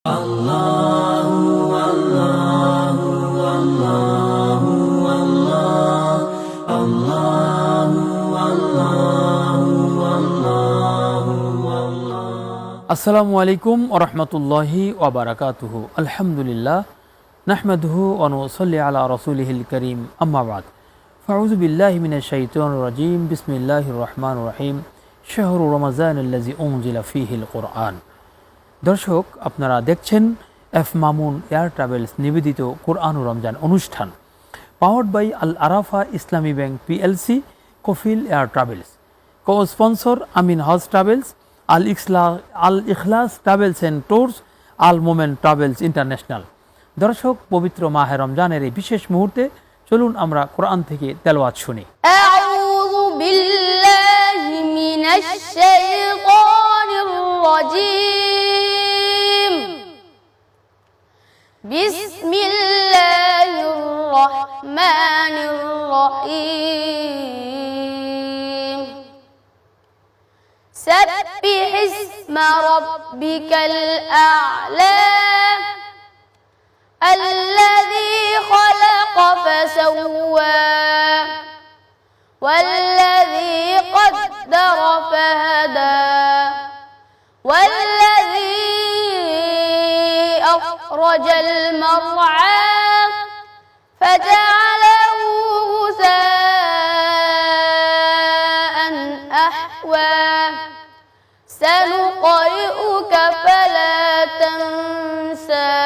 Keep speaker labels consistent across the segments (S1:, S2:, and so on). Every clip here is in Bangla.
S1: আসসালামু আলাইকুম ওয়া রাহমাতুল্লাহি ওয়া বারাকাতুহু। আলহামদুলিল্লাহ নাহমাদুহু ওয়া নুসাল্লি আলা রাসূলিহিল কারীম, আম্মা বাদ। ফাউযু বিল্লাহি মিনাশ শাইতানির রাজীম। বিসমিল্লাহির রহমানির রহিম। শাহরু রমাযানাল্লাযী উনজিলা ফীহিল কুরআন। দর্শক, আপনারা দেখছেন এফ মামুন এয়ার ট্রাভেলস নিবেদিত কুরআন ও রমজান অনুষ্ঠান, powered by Al Arafah Islami bank PLC, Kafil air travels, co sponsor Amin Hajj travels, Al Ikhlas travels and tours, Al moment travels international. দর্শক, পবিত্র মাহে রমজানের এই বিশেষ মুহূর্তে চলুন আমরা কোরআন থেকে তেলাওয়াত শুনি।
S2: আউযু বিল্লাহি মিনাশ শাইতানির রাজীম। বিসমিল্লাহির রহমানির রহিম। سبح اسم ربك الأعلى الذي خلق فسوى والذي قدر فهدى والذي أخرج المرعى فجعله غثاء أحوى سنقرئك فلا تنسى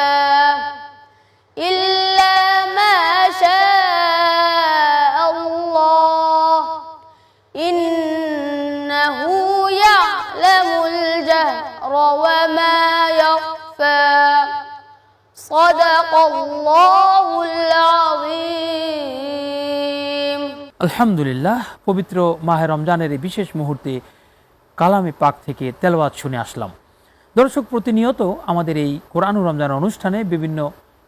S2: إلا ما شاء الله إنه يعلم الجهر وما يخفى صدق الله العظيم।
S1: আলহামদুলিল্লাহ, পবিত্র মাহে রমজানের এই বিশেষ মুহূর্তে কালামে পাক থেকে তেলাওয়াত শুনে আসলাম। দর্শক, প্রতিনিয়ত আমাদের এই কোরআন ও রমজান অনুষ্ঠানে বিভিন্ন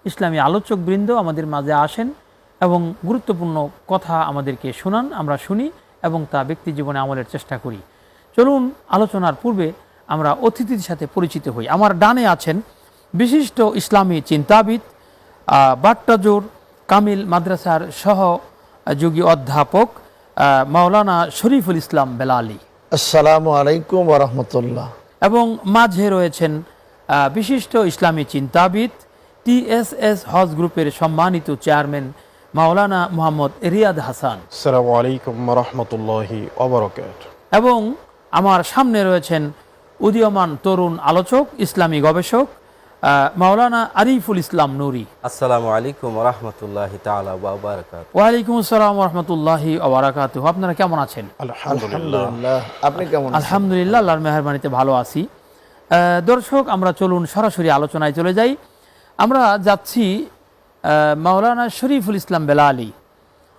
S1: ইসলামী আলোচকবৃন্দ আমাদের মাঝে আসেন এবং গুরুত্বপূর্ণ কথা আমাদেরকে শোনান, আমরা শুনি এবং তা ব্যক্তি জীবনে আমলের চেষ্টা করি। চলুন আলোচনার পূর্বে আমরা অতিথির সাথে পরিচিত হই। আমার ডানে আছেন বিশিষ্ট ইসলামী চিন্তাবিদ, বাট্টাজোর কামিল মাদ্রাসার সহযোগী অধ্যাপক মাওলানা শরীফুল ইসলাম বেলালী।
S3: আসসালামু আলাইকুম ওয়া রাহমাতুল্লাহ।
S1: এবং মাঝে রয়েছেন বিশিষ্ট ইসলামী চিন্তাবিদ, টিএসএস হজ গ্রুপের সম্মানিত চেয়ারম্যান মাওলানা মোহাম্মদ রিয়াদ হাসান।
S4: আসসালামু আলাইকুম ওয়া রাহমাতুল্লাহি ওয়া বারাকাতুহু।
S1: এবং আমার সামনে রয়েছেন উদীয়মান তরুণ আলোচক, ইসলামী গবেষক মাওলানা আরিফুল ইসলাম নুরি।
S5: আসসালামু আলাইকুম ওয়া রাহমাতুল্লাহি তাআলা ওয়া বারাকাতুহু।
S1: ওয়া আলাইকুম আসসালাম ওয়া রাহমাতুল্লাহি ওয়া বারাকাতুহু। আপনারা কেমন আছেন?
S3: আলহামদুলিল্লাহ। আপনি কেমন আছেন?
S1: আলহামদুলিল্লাহ, আল্লাহর মেহেরবানিতে ভালো আছি। দর্শক, আমরা চলুন সরাসরি আলোচনায় চলে যাই। আমরা যাচ্ছি মাওলানা শরীফুল ইসলাম বেলালী।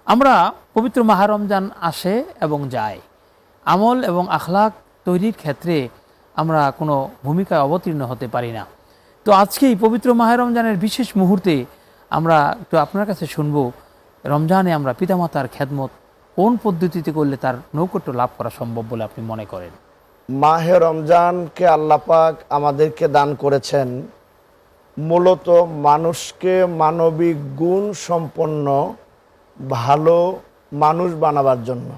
S1: আমরা পবিত্র মাহে রমজান আসে এবং যায়, আমল এবং আখলাক তৈরির ক্ষেত্রে আমরা কোনো ভূমিকায় অবতীর্ণ হতে পারি না। তো আজকে এই পবিত্র মাহে রমজানের বিশেষ মুহূর্তে আমরা একটু আপনার কাছে শুনবো, রমজানে আমরা পিতামাতার খেদমত কোন পদ্ধতিতে করলে তার নৈকট্য লাভ করা সম্ভব বলে আপনি মনে করেন?
S3: মাহে রমজানকে আল্লাহ পাক আমাদেরকে দান করেছেন মূলত মানুষকে মানবিক গুণ সম্পন্ন ভালো মানুষ বানাবার জন্য।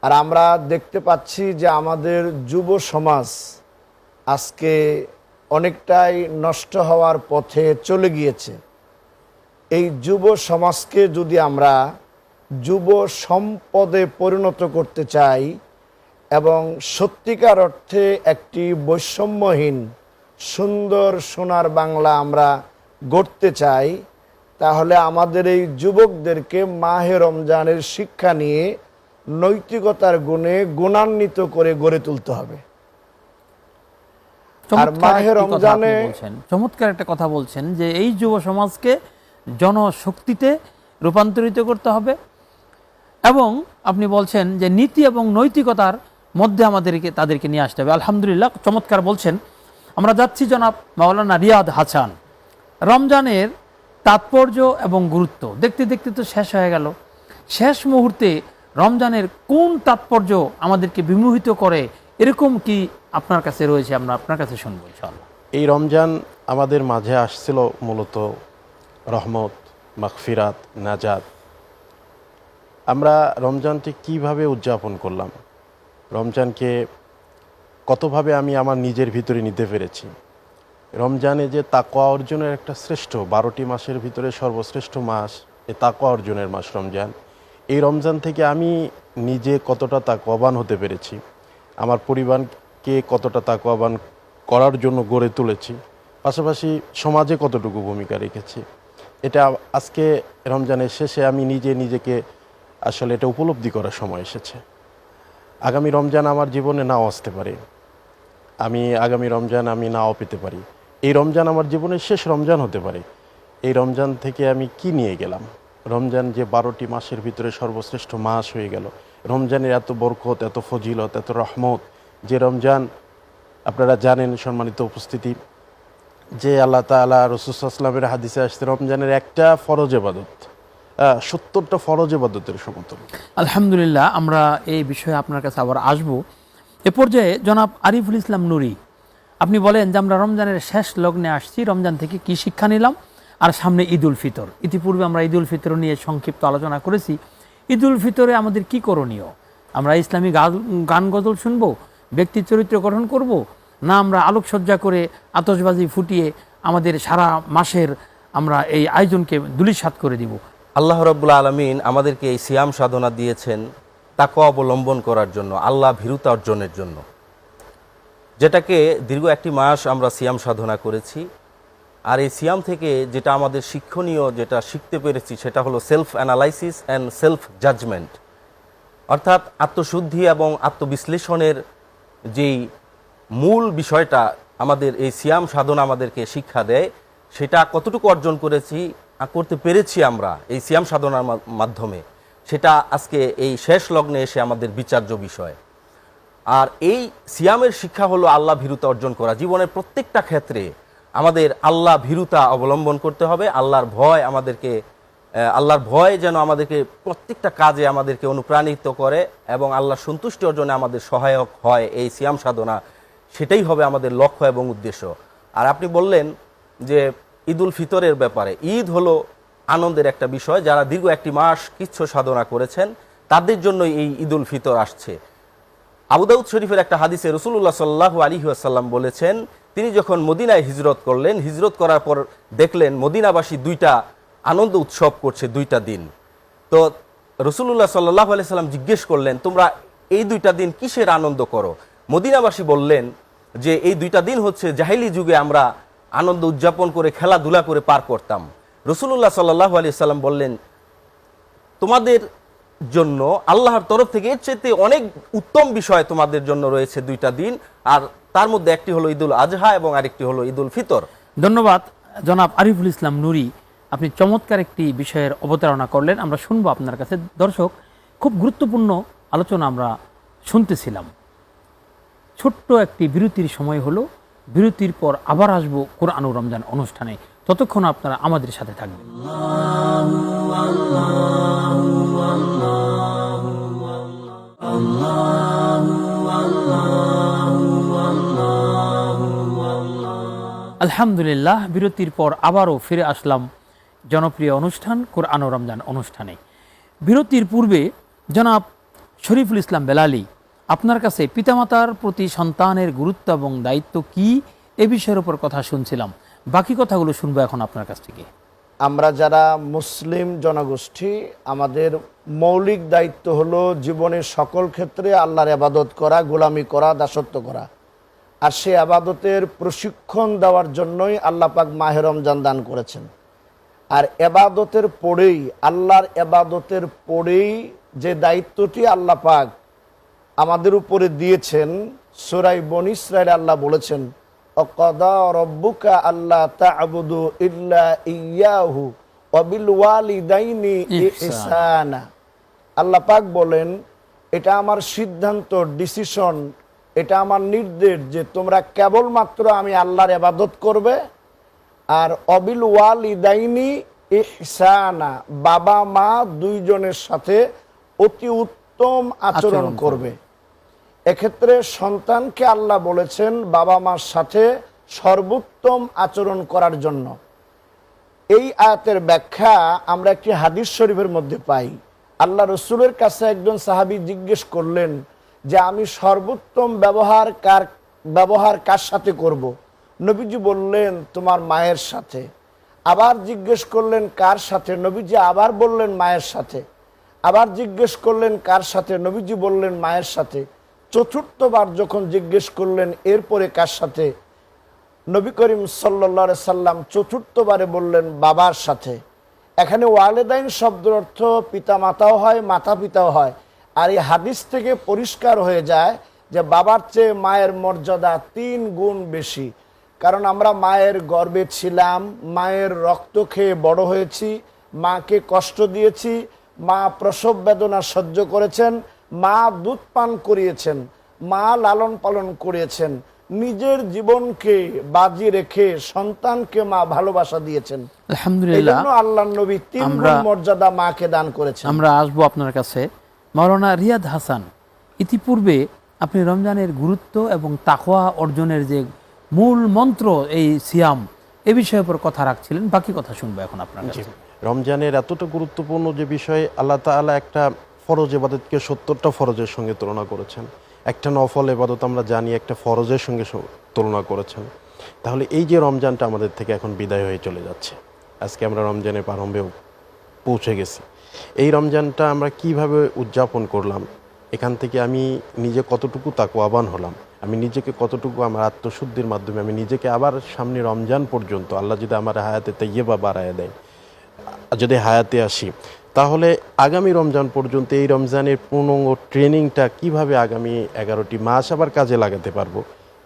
S3: আর আমরা দেখতে পাচ্ছি যে আমাদের যুব সমাজ আজকে অনেকটাই নষ্ট হওয়ার পথে চলে গিয়েছে। এই যুব সমাজকে যদি আমরা যুব সম্পদে পরিণত করতে চাই এবং সত্যিকার অর্থে একটি বৈষম্যহীন সুন্দর সোনার বাংলা আমরা গড়তে চাই, তাহলে আমাদের এই যুবকদেরকে মাহে রমজানের শিক্ষা নিয়ে নৈতিকতার গুণে গুণান্বিত করে গড়ে তুলতে হবে। আর মাহে রমজানে
S1: চমৎকার একটা কথা বলছেন যে এই যুব সমাজকে জনশক্তিতে রূপান্তরিত করতে হবে এবং আপনি বলছেন যে নীতি এবং নৈতিকতার মধ্যে তাদেরকে নিয়ে আসতে হবে। আলহামদুলিল্লাহ, চমৎকার বলছেন। আমরা যাচ্ছি জনাব মাওলানা রিয়াদ হাসান। রমজানের তাৎপর্য এবং গুরুত্ব দেখতে দেখতে তো শেষ হয়ে গেল। শেষ মুহূর্তে রমজানের কোন তাৎপর্য আমাদেরকে বিমোহিত করে, এরকম কি আপনার কাছে রয়েছে? আমরা আপনার কাছে শুনবো ইনশাআল্লাহ।
S4: এই রমজান আমাদের মাঝে আসছিল মূলত রহমত, মাগফিরাত, নাজাত। আমরা রমজানটি কিভাবে উদযাপন করলাম, রমজানকে কতভাবে আমি আমার নিজের ভিতরে নিতে পেরেছি। রমজানে যে তাকওয়া অর্জনের একটা শ্রেষ্ঠ 12টি মাসের ভিতরে সর্বশ্রেষ্ঠ মাস, এই তাকওয়া অর্জনের মাস রমজান। এই রমজান থেকে আমি নিজে কতটা তাকওয়াবান হতে পেরেছি, আমার পরিবারকে কতটা তাকওয়াবান করার জন্য গড়ে তুলেছি, পাশাপাশি সমাজে কতটুকু ভূমিকা রেখেছি, এটা আজকে রমজানের শেষে আমি নিজেকে আসলে এটা উপলব্ধি করার সময় এসেছে। আগামী রমজান আমার জীবনে নাও আসতে পারে, আগামী রমজান আমি নাও পেতে পারি। এই রমজান আমার জীবনের শেষ রমজান হতে পারে। এই রমজান থেকে আমি কি নিয়ে গেলাম? রমজান যে 12টি মাসের ভিতরে সর্বশ্রেষ্ঠ মাস হয়ে গেল, রমজানের এত বরকত, এত ফজিলত, এত রহমত, যে রমজান আপনারা জানেন সম্মানিত উপস্থিতি, যে আল্লাহ তাআলা রাসূল সাল্লাল্লাহু আলাইহি ওয়াসাল্লামের হাদিসে আসছে রমজানের একটা ফরজ ইবাদত 70টা ফরজ ইবাদতের সমতুল্য।
S1: আলহামদুলিল্লাহ, আমরা এই বিষয়ে আপনার কাছে আবার আসব। এ পর্যায়ে জনাব আরিফুল ইসলাম নুরি, আপনি বলেন যে আমরা রমজানের শেষ লগ্নে আসছি, রমজান থেকে কি শিক্ষা নিলাম, আর সামনে ঈদ উল ফিতর। ইতিপূর্বে আমরা ঈদ উল ফিতর নিয়ে সংক্ষিপ্ত আলোচনা করেছি। ঈদ উল ফিতরে আমাদের কি করণীয়? আমরা ইসলামী গান গজল শুনবো, ব্যক্তি চরিত্র গঠন করব, না আমরা আলোকসজ্জা করে আতশবাজি ফুটিয়ে আমাদের সারা মাসের আমরা এই আয়োজনকে ধূলিসাৎ করে দিব?
S5: আল্লাহ রাব্বুল আলামিন আমাদেরকে এই সিয়াম সাধনা দিয়েছেন তাকওয়া অবলম্বন করার জন্য, আল্লাহ ভীরুতা অর্জনের জন্য, যেটাকে দীর্ঘ একটি মাস আমরা সিয়াম সাধনা করেছি। আর এই সিয়াম থেকে যেটা আমাদের শিক্ষণীয়, যেটা শিখতে পেরেছি, সেটা হলো self analysis and self judgement, অর্থাৎ আত্মশুদ্ধি এবং আত্মবিশ্লেষণের যেই মূল বিষয়টা আমাদের এই সিয়াম সাধনা আমাদেরকে শিক্ষা দেয়, সেটা কতটুকু অর্জন করতে পেরেছি আমরা এই সিয়াম সাধনার মাধ্যমে, সেটা আজকে এই শেষ লগ্নে এসে আমাদের বিচার্য বিষয়। আর এই সিয়ামের শিক্ষা হলো আল্লাহ ভীরুতা অর্জন করা। জীবনের প্রত্যেকটা ক্ষেত্রে আমাদের আল্লাহ ভীরুতা অবলম্বন করতে হবে। আল্লাহর ভয় যেন আমাদেরকে প্রত্যেকটা কাজে আমাদেরকে অনুপ্রাণিত করে এবং আল্লাহর সন্তুষ্টি অর্জনে আমাদের সহায়ক হয়। এই সিয়াম সাধনা সেটাই হবে আমাদের লক্ষ্য এবং উদ্দেশ্য। আর আপনি বললেন যে ঈদ উল ফিতরের ব্যাপারে, ঈদ হলো আনন্দের একটা বিষয়। যারা দীর্ঘ একটি মাস কিচ্ছু সাধনা করেছেন তাদের জন্য এই ঈদ উল ফিতর আসছে। আবু দাউদ শরীফের একটা হাদিসে রাসূলুল্লাহ সাল্লাল্লাহু আলাইহি ওয়াসাল্লাম বলেছেন, তিনি যখন মদিনায় হিজরত করলেন, হিজরত করার পর দেখলেন মদিনাবাসী 2টা আনন্দ উৎসব করছে 2টা দিন। তো রাসূলুল্লাহ সাল্লাল্লাহু আলাইহি ওয়াসাল্লাম জিজ্ঞেস করলেন, তোমরা এই 2টা দিন কিসের আনন্দ করো? মদিনাবাসী বললেন যে এই 2টা দিন হচ্ছে জাহিলি যুগে আমরা আনন্দ উদযাপন করে খেলাধুলা করে পার করতাম। রাসূলুল্লাহ সাল্লাল্লাহু আলাইহি ওয়াসাল্লাম বললেন, তোমাদের জন্য আল্লাহর তরফ থেকে এর চেয়ে অনেক উত্তম বিষয় তোমাদের জন্য রয়েছে 2টা দিন, আর তার মধ্যে একটি হলো ঈদুল আজহা এবং আরেকটি হলো ঈদুল ফিতর।
S1: ধন্যবাদ জনাব আরিফুল ইসলাম নুরি, আপনি চমৎকার একটি বিষয়ের অবতারণা করলেন। আমরা শুনবো আপনার কাছে। দর্শক, খুব গুরুত্বপূর্ণ আলোচনা আমরা শুনতেছিলাম। ছোট্ট একটি বিরতির সময় হলো, বিরতির পর আবার আসবো কোরআন ও রমজান অনুষ্ঠানে। ততক্ষণ আপনারা আমাদের সাথে থাকবেন। আলহামদুলিল্লাহ, বিরতির পর আবারও ফিরে আসলাম জনপ্রিয় অনুষ্ঠান কোরআন ও রমজান অনুষ্ঠানে। বিরতির পূর্বে জনাব শরীফুল ইসলাম বেলালী, আপনার কাছে পিতামাতার প্রতি সন্তানের গুরুত্ব এবং দায়িত্ব কি, এ বিষয়ের উপর কথা শুনছিলাম। বাকি কথাগুলো শুনবো এখন আপনার কাছ থেকে।
S3: আমরা যারা মুসলিম জনগোষ্ঠী, আমাদের মৌলিক দায়িত্ব হলো জীবনের সকল ক্ষেত্রে আল্লাহর ইবাদত করা, গোলামি করা, দাসত্ব করা। আর সে ইবাদতের প্রশিক্ষণ দেওয়ার জন্যই আল্লাহ পাক মাহে রমজান দান করেছেন। আর ইবাদতের পরেই, আল্লাহর ইবাদতের পরেই যে দায়িত্বটি আল্লাহ পাক আমাদের উপরে দিয়েছেন, সূরা বনী ইসরাঈল আল্লাহ বলেছেন, অকদা রব্বুকা আল্লা তা'বুদু ইল্লা ইয়াহু ওয়া বিল ওয়ালিদাইনি ইহসানা। আল্লাহ পাক বলেন, এটা আমার সিদ্ধান্ত, ডিসিশন, এটা আমার নির্দেশ যে তোমরা কেবলমাত্র আমি আল্লাহর ইবাদত করবে, আর অবিল ওয়ালিদাইনি ইহসানা, বাবা মা 2 জনের সাথে অতি উত্তম আচরণ করবে। এক্ষেত্রে সন্তানকে আল্লাহ বলেছেন বাবা মার সাথে সর্বোত্তম আচরণ করার জন্য। এই আয়াতের ব্যাখ্যা আমরা একটি হাদিস শরীফের মধ্যে পাই। আল্লাহ রসুলের কাছে একজন সাহাবী জিজ্ঞেস করলেন যে আমি সর্বোত্তম ব্যবহার কার সাথে করব। নবীজি বললেন তোমার মায়ের সাথে। আবার জিজ্ঞেস করলেন কার সাথে, নবীজি আবার বললেন মায়ের সাথে। আবার জিজ্ঞেস করলেন কার সাথে, নবীজি বললেন মায়ের সাথে। চতুর্থবার যখন জিজ্ঞেস করলেন এরপরে কার সাথে, নবী করিম সাল্লাল্লাহু আলাইহি সাল্লাম চতুর্থবারে বললেন বাবার সাথে। এখানে ওয়ালেদাইন শব্দের অর্থ পিতা মাতাও হয়, মাতা পিতাও হয়। আর এই হাদিস থেকে পরিষ্কার হয়ে যায় যে বাবার চেয়ে মায়ের মর্যাদা 3 গুণ বেশি। কারণ আমরা মায়ের গর্ভে ছিলাম, মায়ের রক্ত খেয়ে বড় হয়েছি, মাকে কষ্ট দিয়েছি, মা প্রসব বেদনা সহ্য করেছেন, মা দুধ পান করিয়েছেন, মা লালন পালন করিয়েছেন, নিজের জীবনকে বাজি রেখে সন্তানকে মা ভালোবাসা দিয়েছেন।
S1: আলহামদুলিল্লাহ,
S3: আল্লাহর নবী 3 গুণ মর্যাদা মাকে দান করেছেন।
S1: আমরা আসবো আপনার কাছে। মাওলানা রিয়াদ হাসান, ইতিপূর্বে আপনি রমজানের গুরুত্ব এবং তাকওয়া অর্জনের যে মূল মন্ত্র এই সিয়াম, এ বিষয়ের উপর কথা রাখছিলেন, বাকি কথা শুনবো এখন আপনার কাছে।
S4: রমজানের এতটা গুরুত্বপূর্ণ যে বিষয়, আল্লাহ তাআলা একটা ফরজ ইবাদতকে 70টা ফরজের সঙ্গে তুলনা করেছেন। একটা নফল ইবাদত আমরা জানি একটা ফরজের সঙ্গে তুলনা করেছেন। তাহলে এই যে রমজানটা আমাদের থেকে এখন বিদায় হয়ে চলে যাচ্ছে, আজকে আমরা রমজানের প্রারম্ভেও পৌঁছে গেছি। এই রমজানটা আমরা কিভাবে উদযাপন করলাম, এখান থেকে আমি নিজে কতটুকু তাকওয়াবান হলাম, আমি নিজেকে কতটুকু আমার আত্মশুদ্ধির মাধ্যমে আমি নিজেকে আবার সামনে রমজান পর্যন্ত আল্লাহ যদি আমার হায়াতে তাইয়্যিবা বাড়ায় দেয়, যদি হায়াতে আসি, তাহলে আগামী রমজান পর্যন্ত এই রমজানের পূর্ণাঙ্গ ট্রেনিংটা কিভাবে আগামী 11টি মাস আবার কাজে লাগাতে পারবো,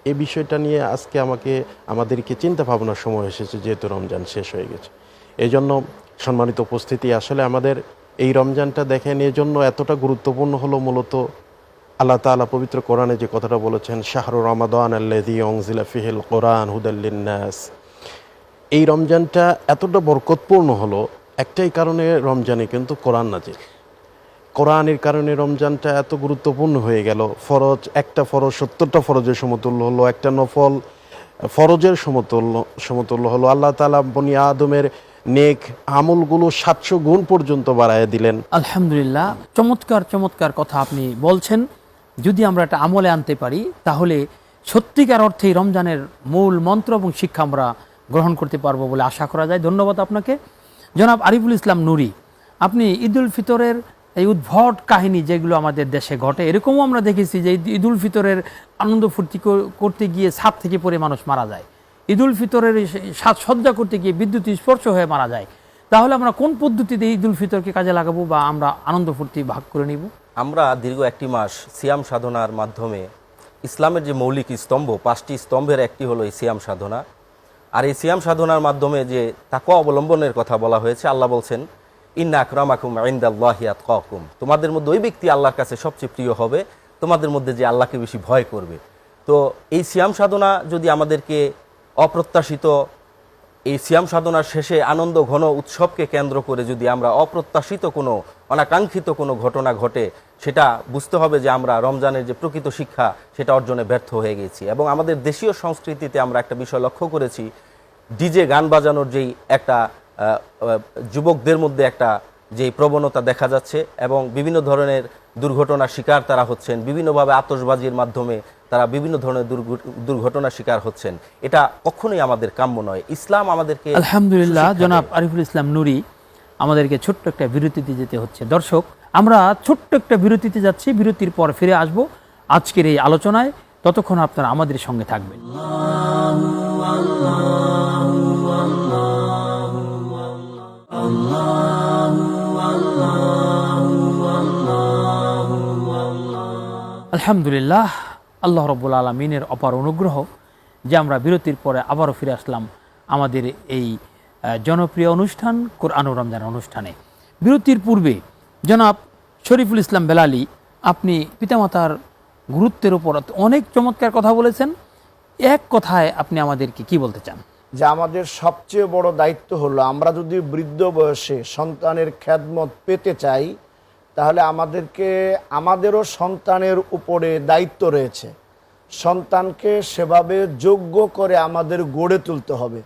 S4: এই বিষয়টা নিয়ে আজকে আমাদেরকে চিন্তা ভাবনার সময় এসেছে, যেহেতু রমজান শেষ হয়ে গেছে। এই জন্য সম্মানিত উপস্থিতি, আসলে আমাদের এই রমজানটা দেখেন এই জন্য এতটা গুরুত্বপূর্ণ হলো, মূলত আল্লাহ তাআলা পবিত্র কোরআনে যে কথাটা বলেছেন, শাহরু রমাদান আল্লাযী উনজিলা ফীহিল কোরআন হুদাল লিন্নাস, এই রমজানটা এতটা বরকতপূর্ণ হলো একটাই কারণে, রমজানে কিন্তু কোরআন নাজিল। কোরআনের কারণে রমজানটা এত গুরুত্বপূর্ণ হয়ে গেল। ফরজ, একটা ফরজ 70টা ফরজের সমতুল্য হলো, একটা নফল ফরজের সমতুল্য হলো। আল্লাহ তাআলা বনি আদমের নেক আমলগুলো 700 গুণ পর্যন্ত বাড়ায় দিলেন।
S1: আলহামদুলিল্লাহ, চমৎকার চমৎকার কথা আপনি বলছেন। যদি আমরা এটা আমলে আনতে পারি, তাহলে সত্যিকার অর্থেই রমজানের মূল মন্ত্র এবং শিক্ষা আমরা গ্রহণ করতে পারবো বলে আশা করা যায়। ধন্যবাদ আপনাকে। জনাব আরিফুল ইসলাম নুরি, আপনি ঈদুল ফিতরের এই উদ্ভট কাহিনী যেগুলো আমাদের দেশে ঘটে, এরকমও আমরা দেখেছি যে ঈদুল ফিতরের আনন্দ ফুর্তি করতে গিয়ে ছাদ থেকে পড়ে মানুষ মারা যায়, ঈদুল ফিতরের সাজসজ্জা করতে গিয়ে বিদ্যুৎ স্পর্শ হয়ে মারা যায়। তাহলে আমরা কোন পদ্ধতিতে ঈদুল ফিতরকে কাজে লাগাবো বা আমরা আনন্দ ফুর্তি ভাগ করে নিব?
S5: আমরা দীর্ঘ 1 মাস সিয়াম সাধনার মাধ্যমে ইসলামের যে মৌলিক স্তম্ভ, 5টি স্তম্ভের একটি হলো এই সিয়াম সাধনা। আর এই সিয়াম সাধনার মাধ্যমে যে তাকওয়া অবলম্বনের কথা বলা হয়েছে, আল্লাহ বলছেন ইন্না আকরামাকুম ইনদাল্লাহি আতকাকুম, তোমাদের মধ্যে ওই ব্যক্তি আল্লাহর কাছে সবচেয়ে প্রিয় হবে তোমাদের মধ্যে যে আল্লাহকে বেশি ভয় করবে। তো এই সিয়াম সাধনা যদি আমাদেরকে অপ্রত্যাশিত, এই সিয়াম সাধনার শেষে আনন্দ ঘন উৎসবকে কেন্দ্র করে যদি আমরা অপ্রত্যাশিত কোনো অনাকাঙ্ক্ষিত কোনো ঘটনা ঘটে, সেটা বুঝতে হবে যে আমরা রমজানের যে প্রকৃত শিক্ষা সেটা অর্জনে ব্যর্থ হয়ে গেছি। এবং আমাদের দেশীয় সংস্কৃতিতে আমরা একটা বিষয় লক্ষ্য করেছি, ডিজে গান বাজানোর যেই একটা যুবকদের মধ্যে একটা যেই প্রবণতা দেখা যাচ্ছে এবং বিভিন্ন ধরনের দুর্ঘটনার শিকার তারা হচ্ছেন, বিভিন্নভাবে আতশবাজির মাধ্যমে তারা বিভিন্ন ধরনের দুর্ঘটনার শিকার হচ্ছেন। এটা কখনোই আমাদের কাম্য নয়। ইসলাম আমাদেরকে
S1: আলহামদুলিল্লাহ, জনাব আরিফুল ইসলাম নুরি, আমাদেরকে ছোট্ট একটা বিরতিতে যেতে হচ্ছে। দর্শক, আমরা ছোট্ট একটা বিরতিতে যাচ্ছি, বিরতির পর ফিরে আসব আজকের এই আলোচনায়। ততক্ষণ আপনারা আমাদের সঙ্গে থাকবেন। আলহামদুলিল্লাহ, আল্লাহ রাব্বুল আলামিনের অপার অনুগ্রহ যে আমরা বিরতির পরে আবারও ফিরে আসলাম আমাদের এই জনপ্রিয় অনুষ্ঠান কোরআনুর রমজান অনুষ্ঠানে। বিরতির পূর্বে জনাব শরীফুল ইসলাম বেলালী, আপনি পিতামাতার গুরুত্বের উপর অনেক চমৎকার কথা বলেছেন। এক কথায় আপনি আমাদেরকে কি বলতে চান?
S3: যে আমাদের সবচেয়ে বড় দায়িত্ব হলো, আমরা যদি বৃদ্ধ বয়সে সন্তানের খেদমত পেতে চাই, তাহলে আমাদেরও সন্তানের উপরে দায়িত্ব রয়েছে। সন্তানকে সেভাবে যোগ্য করে আমাদের গড়ে তুলতে হবে।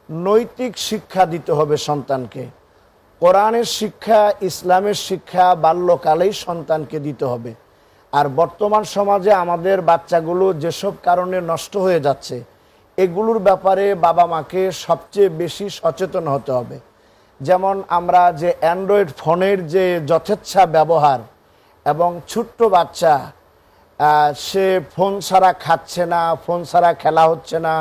S3: নৈতিক শিক্ষা দিতে হবে সন্তানকে। কোরআনের শিক্ষা, ইসলামের শিক্ষা বাল্যকালেই সন্তানকে দিতে হবে। আর বর্তমান সমাজে আমাদের বাচ্চাগুলো যেসব কারণে নষ্ট হয়ে যাচ্ছে, এগুলোর ব্যাপারে বাবা মাকে সবচেয়ে বেশি সচেতন হতে হবে। যেমন আমরা যে অ্যান্ড্রয়েড ফোনের যে যথেচ্ছা ব্যবহার, এবং ছোট্ট বাচ্চা সে ফোন ছাড়া খাচ্ছে না, ফোন ছাড়া খেলা হচ্ছে না,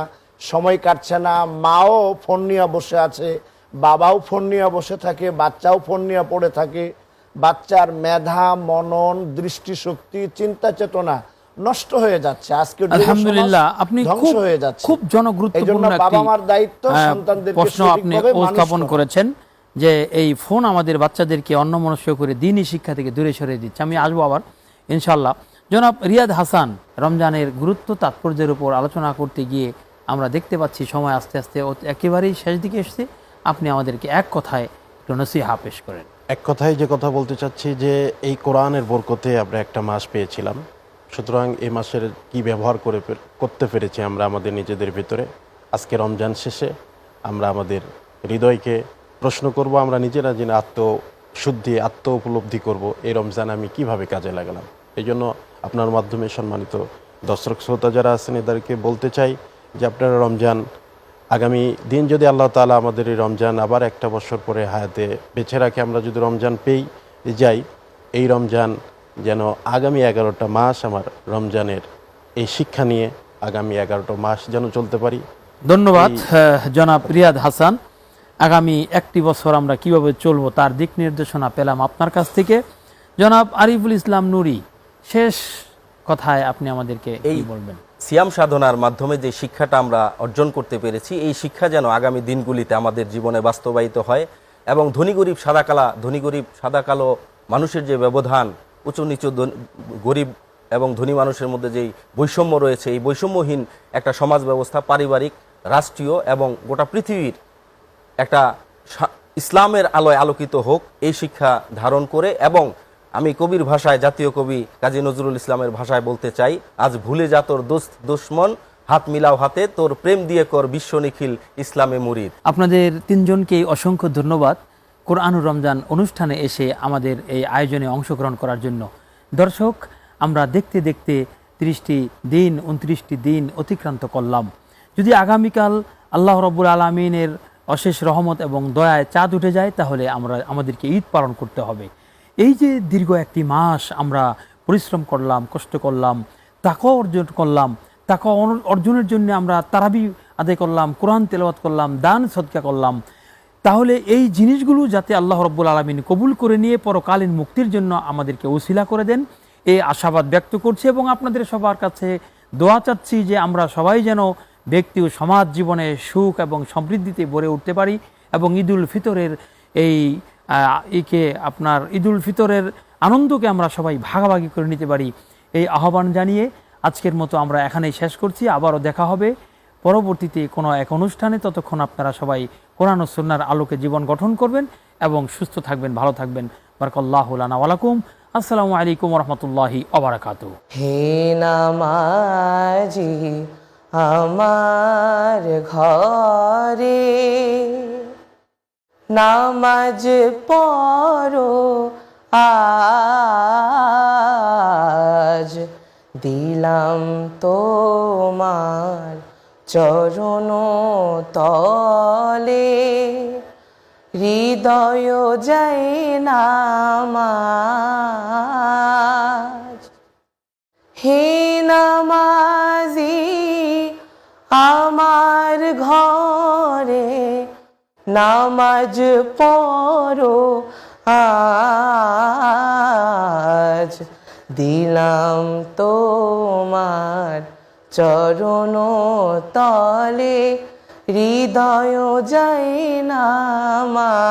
S3: সময় কাটছে না, মাও ফোন নিয়ে বসে আছে, বাবাও ফোন নিয়ে বসে থাকে, বাচ্চাও ফোন নিয়ে পড়ে থাকে। বাচ্চার মেধা, মনন, দৃষ্টিশক্তি, চিন্তা চেতনা নষ্ট হয়ে যাচ্ছে। আজকে
S1: আলহামদুলিল্লাহ, আপনি
S3: ধ্বংস হয়ে যাচ্ছে।
S1: খুব জনগুরুত্বপূর্ণ একটি
S3: বাবা মার দায়িত্ব সন্তানদেরকে
S1: প্রশ্ন আপনি
S3: সঠিকভাবে মানুষ
S1: উপস্থাপন
S3: করা।
S1: করেছেন যে এই ফোন আমাদের বাচ্চাদেরকে অন্যমনস্ক করে দ্বীনি শিক্ষা থেকে দূরে সরিয়ে দিচ্ছে। আমি আসবো আবার ইনশাআল্লাহ। জনাব রিয়াদ হাসান, রমজানের গুরুত্ব তাৎপর্যের উপর আলোচনা করতে গিয়ে আমরা দেখতে পাচ্ছি সময় আস্তে আস্তে একেবারেই শেষ দিকে এসেছে। আপনি আমাদেরকে এক কথায় একটু নসিহা পেশ করেন।
S4: এক কথায় যে কথা বলতে চাচ্ছি যে এই কোরআনের বরকতে আমরা একটা মাস পেয়েছিলাম, সুতরাং এই মাসের কি ব্যবহার করতে পেরেছি আমরা আমাদের নিজেদের ভিতরে। আজকে রমজান শেষে আমরা আমাদের হৃদয়কে প্রশ্ন করব, আমরা নিজেরা যেন আত্মশুদ্ধি, আত্ম উপলব্ধি করব এই রমজান আমি কিভাবে কাজে লাগালাম। এই জন্য আপনার মাধ্যমে সম্মানিত দর্শক শ্রোতা যারা আছেন এদেরকে বলতে চাই যে আপনারা রমজান আগামী দিন যদি আল্লাহ তাআলা আমাদের এই রমজান আবার একটা বছর পরে হায়াতে বেঁচে রাখে, আমরা যদি রমজান পেয়ে যাই, এই রমজান যেন আগামী 11টা মাস আমার রমজানের এই শিক্ষা নিয়ে আগামী 11টা মাস যেন চলতে পারি।
S1: ধন্যবাদ জনাব রিয়াদ হাসান। আগামী একটি বছর আমরা কিভাবে চলবো তার দিক নির্দেশনা পেলাম আপনার কাছ থেকে। জনাব আরিফুল ইসলাম নুরি, শেষ কথায় আপনি আমাদেরকে কি বলবেন?
S5: সিয়াম সাধনার মাধ্যমে যে শিক্ষাটা আমরা অর্জন করতে পেরেছি, এই শিক্ষা যেন আগামী দিনগুলিতে আমাদের জীবনে বাস্তবায়িত হয় এবং ধনী গরিব সাদা কালো মানুষের যে ব্যবধান, উঁচু নিচু গরিব এবং ধনী মানুষের মধ্যে যেই বৈষম্য রয়েছে, এই বৈষম্যহীন একটা সমাজ ব্যবস্থা পারিবারিক, রাষ্ট্রীয় এবং গোটা পৃথিবীর একটা ইসলামের আলোয় আলোকিত হোক, এই শিক্ষা ধারণ করে। এবং আমি কবির ভাষায়, জাতীয় কবি কাজী নজরুল ইসলামের ভাষায় বলতে চাই, আজ ভুলে যা তোর দোস্ত দুশ্মন, হাত মিলাও হাতে, তোর প্রেম দিয়ে কর বিশ্ব নিখিল ইসলামে মুরিদ।
S1: আপনাদের তিনজনকেই অসংখ্য ধন্যবাদ কোরআনুর রমজান অনুষ্ঠানে এসে আমাদের এই আয়োজনে অংশগ্রহণ করার জন্য। দর্শক, আমরা দেখতে দেখতে 30টি দিন 29টি দিন অতিক্রান্ত করলাম। যদি আগামীকাল আল্লাহ রাব্বুল আলামিনের অশেষ রহমত এবং দয়ায় চাঁদ উঠে যায়, তাহলে আমাদেরকে ঈদ পালন করতে হবে। এই যে দীর্ঘ একটি মাস আমরা পরিশ্রম করলাম, কষ্ট করলাম, তাকওয়া অর্জন করলাম, তাকওয়া অর্জনের জন্য আমরা তারাবি আদায় করলাম, কোরআন তেলাওয়াত করলাম, দান সদকা করলাম, তাহলে এই জিনিসগুলো যাতে আল্লাহ রাব্বুল আলামিন কবুল করে নিয়ে পরকালীন মুক্তির জন্য আমাদেরকে ওসিলা করে দেন, এই আশাবাদ ব্যক্ত করছি। এবং আপনাদের সবার কাছে দোয়া চাচ্ছি যে আমরা সবাই যেন ব্যক্তি ও সমাজ জীবনে সুখ এবং সমৃদ্ধিতে ভরে উঠতে পারি এবং ঈদুল ফিতরের ঈদুল ফিতরের আনন্দকে আমরা সবাই ভাগাভাগি করে নিতে পারি, এই আহ্বান জানিয়ে আজকের মতো আমরা এখানেই শেষ করছি। আবারও দেখা হবে পরবর্তীতে কোনো এক অনুষ্ঠানে। ততক্ষণ আপনারা সবাই কোরআন ও সুন্নাহর আলোকে জীবন গঠন করবেন এবং সুস্থ থাকবেন, ভালো থাকবেন। বারাকাল্লাহু লানা ওয়া লাকুম। আসসালামু আলাইকুম ওয়া রাহমাতুল্লাহি ওয়া বারাকাতুহু।
S6: হে নামাজি আমার ঘরে নামাজ পড়ো আজ, দিলাম তোমার চরণ তলে হৃদয় যায় নামাজ। হে নামাজি আমার ঘরে নামাজ পড়ো আজ, দিলাম তোমার চরণ তলে হৃদয় যায় নামাজ।